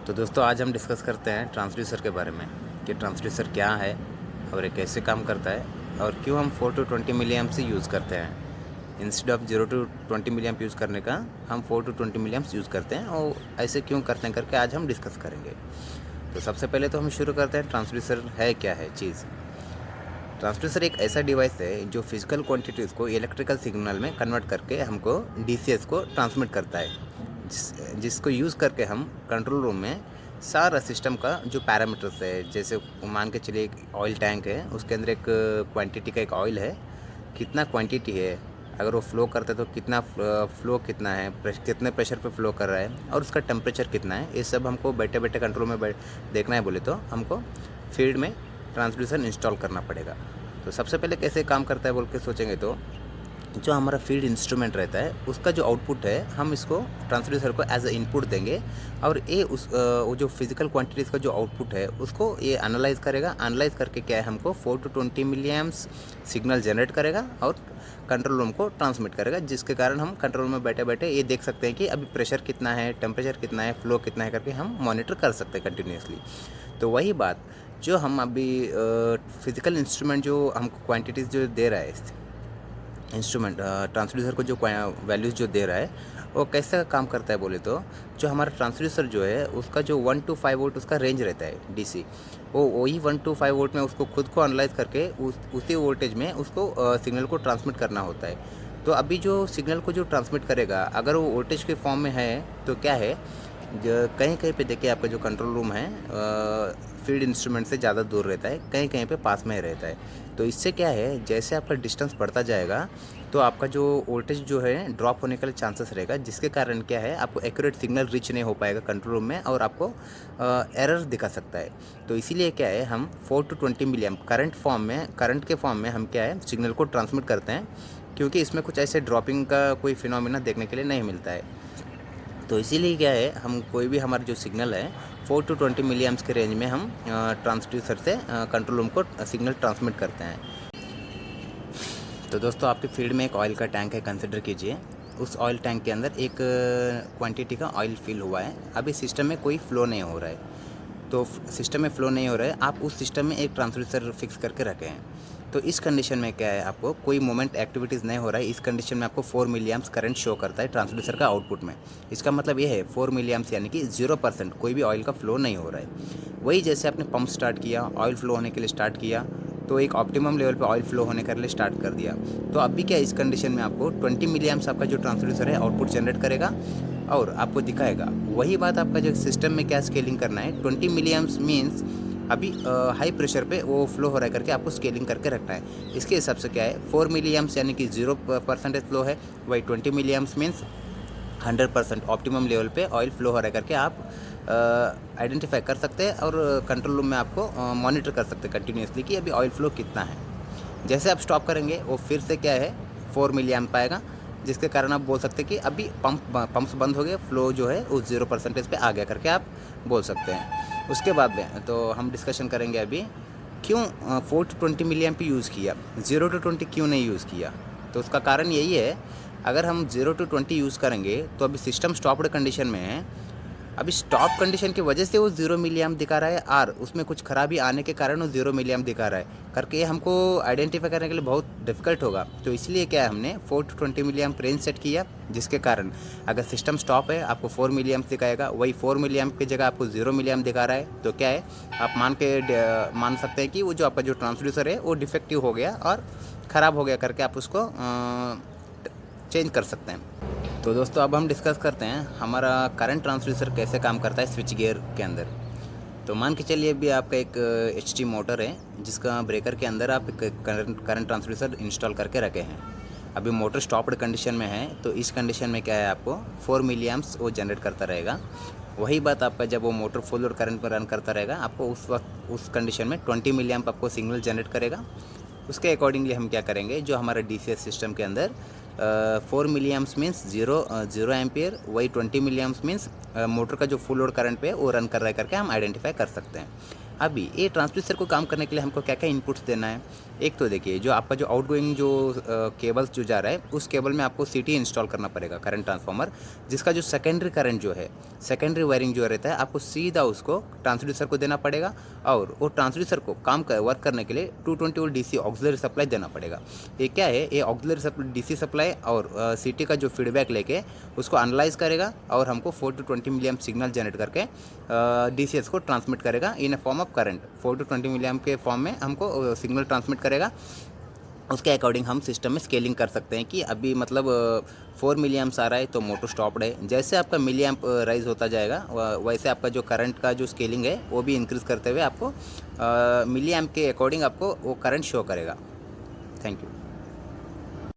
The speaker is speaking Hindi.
तो दोस्तों आज हम डिस्कस करते हैं ट्रांसड्यूसर के बारे में कि ट्रांसड्यूसर क्या है और ये कैसे काम करता है और क्यों हम 4 to 20 मिली एम्प से यूज़ करते हैं। Instead of 0 to 20 milli amp use करने का हम 4 to 20 मिली एम्प्स यूज़ करते हैं और ऐसे क्यों करते हैं करके आज हम डिस्कस करेंगे। तो सबसे पहले तो हम शुरू करते हैं ट्रांसड्यूसर है क्या है चीज़। ट्रांसड्यूसर एक ऐसा डिवाइस है जो फिजिकल क्वांटिटीज़ को इलेक्ट्रिकल सिग्नल में कन्वर्ट करके हमको डीसीएस को ट्रांसमिट करता है, जिसको यूज़ करके हम कंट्रोल रूम में सारा सिस्टम का जो पैरामीटर्स है, जैसे मान के चलिए एक ऑयल टैंक है, उसके अंदर एक क्वांटिटी का एक ऑयल है, कितना क्वांटिटी है, अगर वो फ्लो करता है तो कितना फ्लो कितना है, कितने प्रेशर पे फ्लो कर रहा है और उसका टेम्परेचर कितना है, ये सब हमको बैठे बैठे कंट्रोल में देखना है बोले तो हमको फील्ड में ट्रांसड्यूसर इंस्टॉल करना पड़ेगा। तो सबसे पहले कैसे काम करता है बोल के सोचेंगे तो जो हमारा फील्ड इंस्ट्रूमेंट रहता है उसका जो आउटपुट है हम इसको ट्रांसड्यूसर को एज अ इनपुट देंगे और ये वो जो फिजिकल क्वांटिटीज़ का जो आउटपुट है उसको ये एनालाइज करेगा। एनालाइज करके क्या है हमको 4 to 20 milliamps signal generate करेगा और कंट्रोल रूम को ट्रांसमिट करेगा, जिसके कारण हम कंट्रोल रूम में बैठे बैठे ये देख सकते हैं कि अभी प्रेशर कितना है, टेम्परेचर कितना है, फ्लो कितना है करके हम मॉनिटर कर सकते हैं कंटिन्यूसली। तो वही बात जो हम अभी फिजिकल इंस्ट्रूमेंट जो हमको क्वांटिटीज़ जो दे रहा है इंस्ट्रूमेंट ट्रांसड्यूसर को जो वैल्यूज़ जो दे रहा है वो कैसे काम करता है बोले तो जो हमारा ट्रांसड्यूसर जो है उसका जो 1 to 5 वोल्ट उसका रेंज रहता है डीसी, वो वही 1 to 5 वोल्ट में उसको खुद को एनालाइज करके उसी वोल्टेज में उसको सिग्नल को ट्रांसमिट करना होता है। तो अभी जो सिग्नल को जो ट्रांसमिट करेगा अगर वो वोल्टेज के फॉर्म में है तो क्या है, जो कहीं कहीं पे देखिए आपका जो कंट्रोल रूम है फील्ड इंस्ट्रूमेंट से ज़्यादा दूर रहता है, कहीं कहीं पे पास में ही रहता है। तो इससे क्या है जैसे आपका डिस्टेंस बढ़ता जाएगा तो आपका जो वोल्टेज जो है ड्रॉप होने का चांसेस रहेगा, जिसके कारण क्या है आपको एक्यूरेट सिग्नल रीच नहीं हो पाएगा कंट्रोल रूम में और आपको एरर दिखा सकता है। तो इसीलिए क्या है हम 4 to 20 मिली एम्प करंट के फॉर्म में हम क्या है सिग्नल को ट्रांसमिट करते हैं, क्योंकि इसमें कुछ ऐसे ड्रॉपिंग का कोई फिनोमिना देखने के लिए नहीं मिलता है। तो इसीलिए क्या है हम कोई भी हमारा जो सिग्नल है 4 to 20 मिली एम्प्स के रेंज में हम ट्रांसड्यूसर से कंट्रोल रूम को सिग्नल ट्रांसमिट करते हैं। तो दोस्तों आपके फील्ड में एक ऑयल का टैंक है, कंसिडर कीजिए उस ऑयल टैंक के अंदर एक क्वांटिटी का ऑयल फिल हुआ है, अभी सिस्टम में कोई फ्लो नहीं हो रहा है। तो सिस्टम में फ्लो नहीं हो रहा है, आप उस सिस्टम में एक ट्रांसड्यूसर फिक्स करके रखे हैं। तो इस कंडीशन में क्या है आपको कोई मोमेंट एक्टिविटीज़ नहीं हो रहा है, इस कंडीशन में आपको 4 मिली एम्प्स करंट शो करता है ट्रांसड्यूसर का आउटपुट में। इसका मतलब ये है 4 मिली एम्प्स यानी कि 0% कोई भी ऑयल का फ्लो नहीं हो रहा है। वही जैसे आपने पंप स्टार्ट किया, ऑयल फ्लो होने के लिए स्टार्ट किया तो एक ऑप्टिमम लेवल पे ऑयल फ्लो होने के लिए स्टार्ट कर दिया। तो अभी क्या इस कंडीशन में आपको 20 मिली एम्प्स आपका जो ट्रांसड्यूसर है आउटपुट जनरेट करेगा और आपको दिखाएगा। वही बात आपका जो सिस्टम में क्या स्केलिंग करना है 20 मिली एम्प्स मीन्स अभी हाई प्रेशर पे वो फ्लो हो रहा है करके आपको स्केलिंग करके रखना है। इसके हिसाब से क्या है 4 मिली एम्प्स यानी कि 0% फ्लो है, वही 20 मिली एम्प्स मीन्स 100% ऑप्टिमम लेवल पे ऑयल फ्लो हो रहा है करके आप आइडेंटिफाई कर सकते हैं और कंट्रोल रूम में आपको मॉनिटर कर सकते हैं कंटिन्यूसली कि अभी ऑयल फ्लो कितना है। जैसे आप स्टॉप करेंगे वो फिर से क्या है 4 मिली एम्प आएगा, जिसके कारण आप बोल सकते हैं कि अभी पंप्स बंद हो गए, फ्लो जो है उस 0% पे आ गया करके आप बोल सकते हैं। उसके बाद में तो हम डिस्कशन करेंगे अभी क्यों 4 to 20 मिली एम्प यूज़ किया, 0 to 20 क्यों नहीं यूज़ किया। तो उसका कारण यही है अगर हम 0 to 20 यूज़ करेंगे तो अभी सिस्टम स्टॉप्ड कंडीशन में है, अभी स्टॉप कंडीशन की वजह से वो 0 मिली एम्प दिखा रहा है और उसमें कुछ खराबी आने के कारण वो 0 मिली एम्प दिखा रहा है करके हमको आइडेंटिफाई करने के लिए बहुत डिफिकल्ट होगा। तो इसलिए क्या है हमने 4 to 20 milli amp range set किया, जिसके कारण अगर सिस्टम स्टॉप है आपको 4 मिली एम्प दिखाएगा, वही 4 मिली एम्प की जगह आपको 0 मिली एम्प दिखा रहा है। तो क्या है आप मान सकते हैं कि वो जो आपका जो ट्रांसड्यूसर है वो डिफेक्टिव हो गया और ख़राब हो गया करके आप उसको चेंज कर सकते हैं। तो दोस्तों अब हम डिस्कस करते हैं हमारा करंट ट्रांसड्यूसर कैसे काम करता है स्विच गियर के अंदर। तो मान के चलिए अभी आपका एक एचटी मोटर है जिसका ब्रेकर के अंदर आप करंट ट्रांसड्यूसर इंस्टॉल करके रखे हैं। अभी मोटर स्टॉप्ड कंडीशन में है, तो इस कंडीशन में क्या है आपको 4 मिली एम्प्स वो जनरेट करता रहेगा। वही बात आपका जब वो मोटर फुल लोड करंट पर रन करता रहेगा आपको उस वक्त उस कंडीशन में 20 मिली एम्प आपको सिग्नल जनरेट करेगा। उसके अकॉर्डिंगली हम क्या करेंगे जो हमारा डीसीएस सिस्टम के अंदर 4 मिली एम्प्स मीन्स 0 एम्पियर, वही 20 मिली एम्प्स मीन्स मोटर का जो फुल लोड करंट पे वो रन कर रहा है करके हम आइडेंटिफाई कर सकते हैं। अभी ये ट्रांसड्यूसर को काम करने के लिए हमको क्या क्या इनपुट्स देना है। एक तो देखिए, जो आपका जो आउटगोइंग जो केबल्स जो जा रहा है, उस केबल में आपको सीटी इंस्टॉल करना पड़ेगा, करंट ट्रांसफार्मर, जिसका जो सेकेंडरी करंट जो है, सेकेंडरी वायरिंग जो रहता है, आपको सीधा उसको ट्रांसड्यूसर को देना पड़ेगा। और वो ट्रांसड्यूसर को वर्क करने के लिए 220 वोल्ट डीसी ऑक्सिलरी सप्लाई देना पड़ेगा। ये क्या है, ये ऑक्सिलरी डीसी सप्लाई और सीटी का जो फीडबैक लेके उसको एनालाइज करेगा और हमको 4 to 20 milli amp signal generate करके डीसीएस को ट्रांसमिट करेगा in a form of current. 4 to 20 milli amp के फॉर्म में हमको सिग्नल ट्रांसमिट करेगा। उसके अकॉर्डिंग हम सिस्टम में स्केलिंग कर सकते हैं कि अभी मतलब 4 मिली एम्प्स आ रहा है तो मोटर स्टॉप्ड है। जैसे आपका मिली एम्प राइज होता जाएगा वैसे आपका जो करंट का जो स्केलिंग है वो भी इंक्रीज़ करते हुए आपको मिली एम्प के अकॉर्डिंग आपको वो करंट शो करेगा। Thank you.